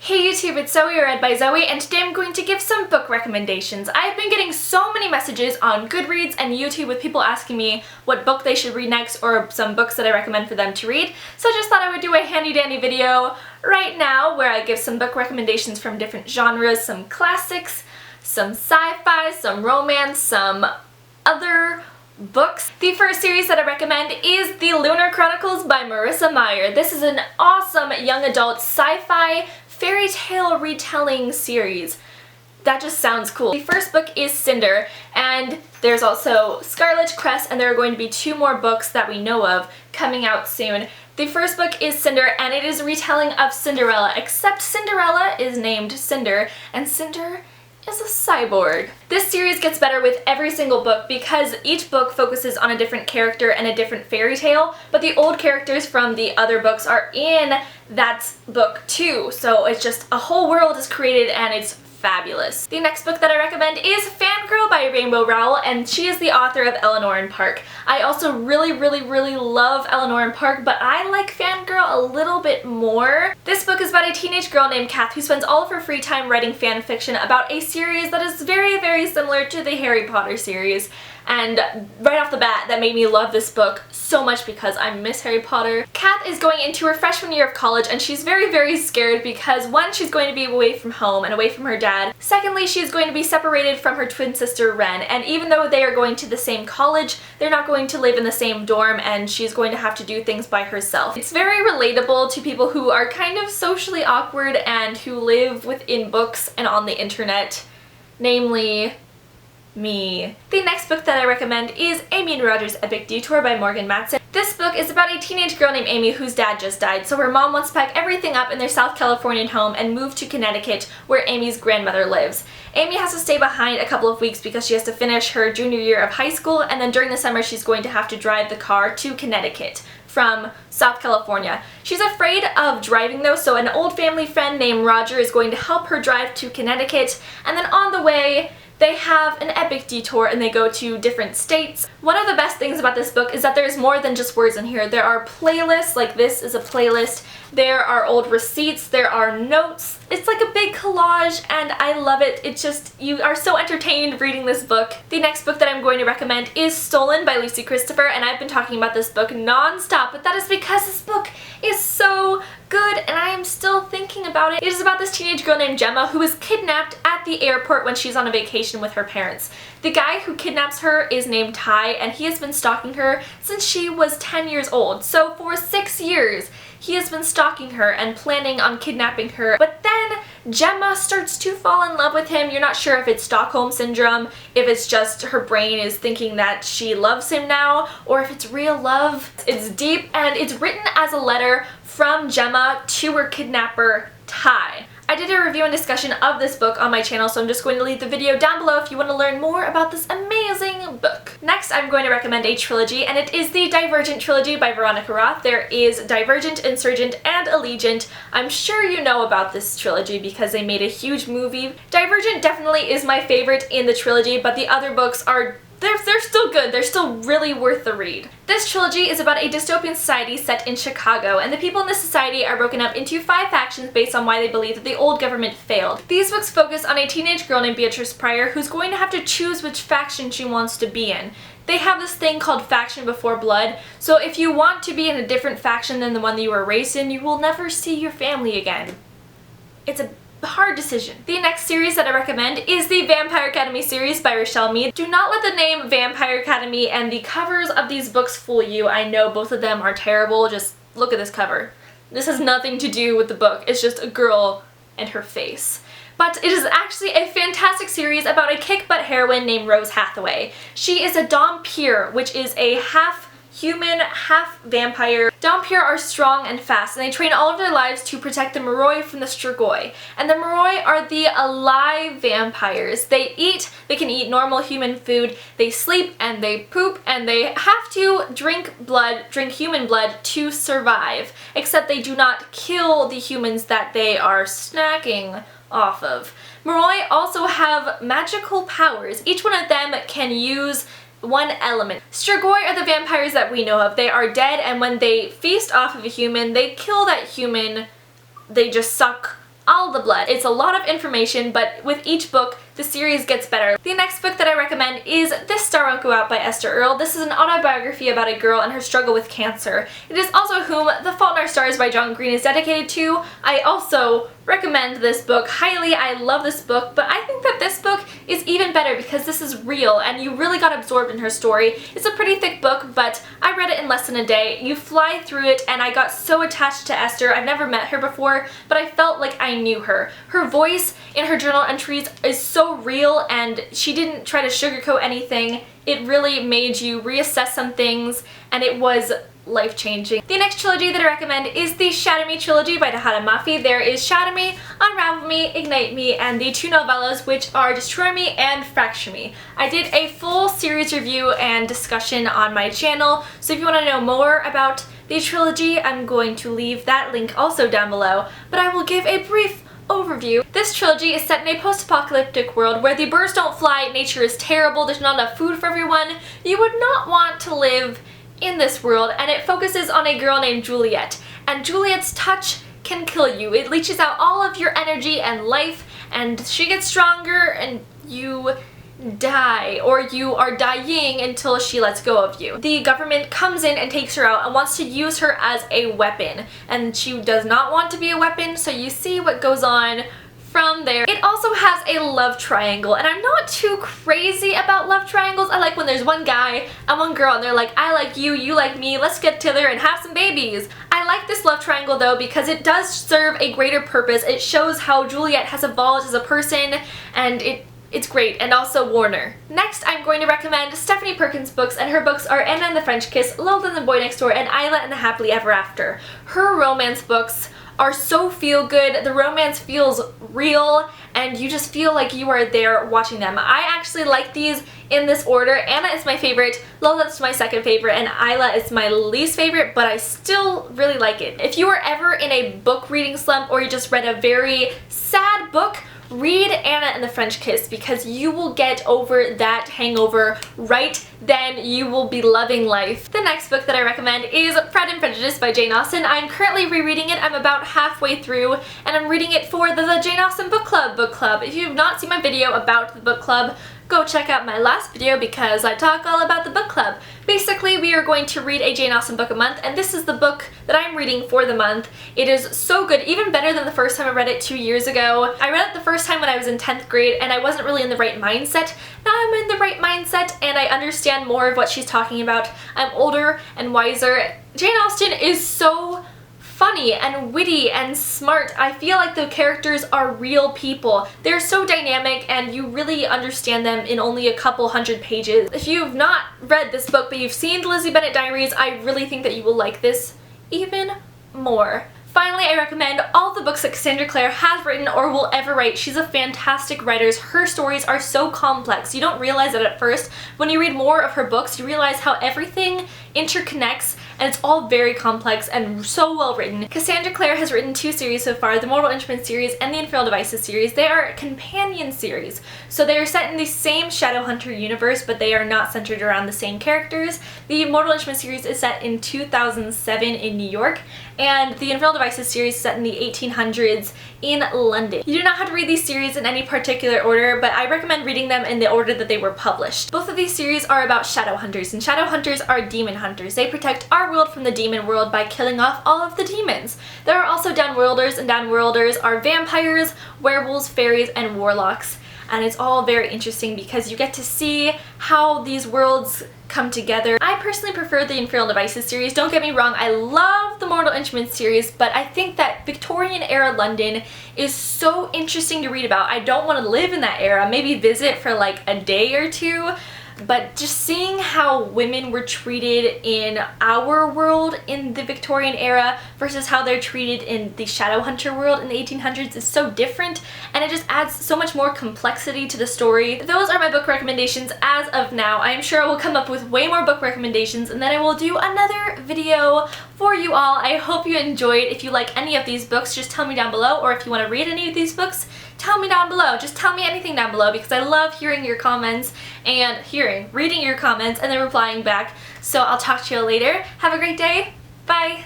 Hey YouTube, it's Zoe or Read by Zoe, and today I'm going to give some book recommendations. I've been getting so many messages on Goodreads and YouTube with people asking me what book they should read next or some books that I recommend for them to read, so I just thought I would do a handy dandy video right now where I give some book recommendations from different genres, some classics, some sci-fi, some romance, some other books. The first series that I recommend is the Lunar Chronicles by Marissa Meyer. This is an awesome young adult sci-fi fairy tale retelling series. That just sounds cool. The first book is Cinder, and there's also Scarlet Cress, and there are going to be 2 more books that we know of coming out soon. The first book is Cinder, and it is a retelling of Cinderella, except Cinderella is named Cinder, and Cinder is a cyborg. This series gets better with every single book because each book focuses on a different character and a different fairy tale, but the old characters from the other books are in that book too, so it's just a whole world is created and it's fabulous. The next book that I recommend is Fangirl by Rainbow Rowell, and she is the author of Eleanor and Park. I also really love Eleanor and Park, but I like Fangirl a little bit more. This book is about a teenage girl named Kath who spends all of her free time writing fan fiction about a series that is very similar to the Harry Potter series. And right off the bat, that made me love this book so much because I miss Harry Potter. Kath is going into her freshman year of college, and she's very scared because 1, she's going to be away from home and away from her dad. Secondly, she's going to be separated from her twin sister Ren, and even though they are going to the same college, they're not going to live in the same dorm, and she's going to have to do things by herself. It's very relatable to people who are kind of socially awkward and who live within books and on the internet, namely me. The next book that I recommend is Amy and Roger's Epic Detour by Morgan Matson. This book is about a teenage girl named Amy whose dad just died, so her mom wants to pack everything up in their South Californian home and move to Connecticut where Amy's grandmother lives. Amy has to stay behind a couple of weeks because she has to finish her junior year of high school, and then during the summer she's going to have to drive the car to Connecticut from South California. She's afraid of driving though, so an old family friend named Roger is going to help her drive to Connecticut, and then on the way they have an epic detour and they go to different states. One of the best things about this book is that there's more than just words in here. There are playlists, like this is a playlist. There are old receipts, there are notes. It's like a big collage and I love it. It's just, you are so entertained reading this book. The next book that I'm going to recommend is Stolen by Lucy Christopher, and I've been talking about this book non-stop, but that is because this book is so good and I am still thinking about it. It is about this teenage girl named Gemma who is kidnapped at the airport when she's on a vacation with her parents. The guy who kidnaps her is named Ty, and he has been stalking her since she was 10 years old. So for 6 years, he has been stalking her and planning on kidnapping her. But then Gemma starts to fall in love with him. You're not sure if it's Stockholm Syndrome, if it's just her brain is thinking that she loves him now, or if it's real love. It's deep, and it's written as a letter from Gemma to her kidnapper, Ty. I did a review and discussion of this book on my channel, so I'm just going to leave the video down below if you want to learn more about this amazing book. Next, I'm going to recommend a trilogy, and it is the Divergent trilogy by Veronica Roth. There is Divergent, Insurgent, and Allegiant. I'm sure you know about this trilogy because they made a huge movie. Divergent definitely is my favorite in the trilogy, but the other books are they're still good. They're still really worth the read. This trilogy is about a dystopian society set in Chicago, and the people in this society are broken up into 5 factions based on why they believe that the old government failed. These books focus on a teenage girl named Beatrice Pryor who's going to have to choose which faction she wants to be in. They have this thing called faction before blood, so if you want to be in a different faction than the one that you were raised in, you will never see your family again. It's a hard decision. The next series that I recommend is the Vampire Academy series by Rochelle Mead. Do not let the name Vampire Academy and the covers of these books fool you. I know both of them are terrible. Just look at this cover. This has nothing to do with the book. It's just a girl and her face. But it is actually a fantastic series about a kick-butt heroine named Rose Hathaway. She is a Dhampir, which is a half human, half vampire. Dhampir are strong and fast, and they train all of their lives to protect the Moroi from the Strigoi. And the Moroi are the alive vampires. They can eat normal human food, they sleep and they poop, and they have to drink human blood to survive. Except they do not kill the humans that they are snacking off of. Moroi also have magical powers. Each one of them can use one element. Strigoi are the vampires that we know of. They are dead, and when they feast off of a human, they kill that human. They just suck all the blood. It's a lot of information, but with each book, the series gets better. The next book that I recommend is This Star Won't Go Out by Esther Earl. This is an autobiography about a girl and her struggle with cancer. It is also whom The Fault in Our Stars by John Green is dedicated to. I also recommend this book highly. I love this book, but I think that this book is even better because this is real and you really got absorbed in her story. It's a pretty thick book, but I read it in less than a day. You fly through it and I got so attached to Esther. I've never met her before, but I felt like I knew her. Her voice in her journal entries is so real and she didn't try to sugarcoat anything. It really made you reassess some things and it was life-changing. The next trilogy that I recommend is the Shadow Me Trilogy by Dahada Mafi. There is Shadow Me, Unravel Me, Ignite Me, and the two novellas which are Destroy Me and Fracture Me. I did a full series review and discussion on my channel, so if you want to know more about the trilogy, I'm going to leave that link also down below, but I will give a brief overview. This trilogy is set in a post-apocalyptic world where the birds don't fly, nature is terrible, there's not enough food for everyone. You would not want to live in this world, and it focuses on a girl named Juliet. And Juliet's touch can kill you. It leaches out all of your energy and life, and she gets stronger and you die, or you are dying until she lets go of you. The government comes in and takes her out and wants to use her as a weapon, and she does not want to be a weapon, so you see what goes on from there. It also has a love triangle, and I'm not too crazy about love triangles. I like when there's one guy and one girl and they're like, I like you, you like me, let's get together and have some babies. I like this love triangle though because it does serve a greater purpose. It shows how Juliet has evolved as a person, and it's great, and also Warner. Next, I'm going to recommend Stephanie Perkins' books, and her books are Anna and the French Kiss, Little and the Boy Next Door, and Isla and the Happily Ever After. Her romance books are so feel-good. The romance feels real, and you just feel like you are there watching them. I actually like these in this order. Anna is my favorite, Lola's my second favorite, and Isla is my least favorite, but I still really like it. If you are ever in a book reading slump or you just read a very sad book, read Anna and the French Kiss because you will get over that hangover right then. You will be loving life. The next book that I recommend is Pride and Prejudice by Jane Austen. I'm currently rereading it. I'm about halfway through and I'm reading it for the Jane Austen book club. If you've not seen my video about the book club, go check out my last video because I talk all about the book club. Basically, we are going to read a Jane Austen book a month, and this is the book that I'm reading for the month. It is so good, even better than the first time I read it 2 years ago. I read it the first time when I was in 10th grade, and I wasn't really in the right mindset. Now I'm in the right mindset, and I understand more of what she's talking about. I'm older and wiser. Jane Austen is so funny and witty and smart. I feel like the characters are real people. They're so dynamic and you really understand them in only a couple hundred pages. If you've not read this book but you've seen the Lizzie Bennet Diaries, I really think that you will like this even more. Finally, I recommend all the books that Cassandra Clare has written or will ever write. She's a fantastic writer. Her stories are so complex. You don't realize it at first. When you read more of her books, you realize how everything interconnects, and it's all very complex and so well written. Cassandra Clare has written 2 series so far, the Mortal Instruments series and the Infernal Devices series. They are companion series, so they are set in the same Shadowhunter universe, but they are not centered around the same characters. The Mortal Instruments series is set in 2007 in New York, and the Infernal Devices series is set in the 1800s in London. You do not have to read these series in any particular order, but I recommend reading them in the order that they were published. Both of these series are about Shadowhunters, and Shadowhunters are demon hunters. They protect our world from the demon world by killing off all of the demons. There are also Downworlders, and Downworlders are vampires, werewolves, fairies, and warlocks. And it's all very interesting because you get to see how these worlds come together. I personally prefer the Infernal Devices series. Don't get me wrong, I love the Mortal Instruments series, but I think that Victorian era London is so interesting to read about. I don't want to live in that era, maybe visit for like a day or two, but just seeing how women were treated in our world in the Victorian era versus how they're treated in the Shadowhunter world in the 1800s is so different, and it just adds so much more complexity to the story. Those are my book recommendations as of now. I am sure I will come up with way more book recommendations, and then I will do another video for you all. I hope you enjoyed. If you like any of these books, just tell me down below, or if you want to read any of these books, tell me down below. Just tell me anything down below because I love hearing your comments and reading your comments and then replying back. So I'll talk to you later. Have a great day. Bye.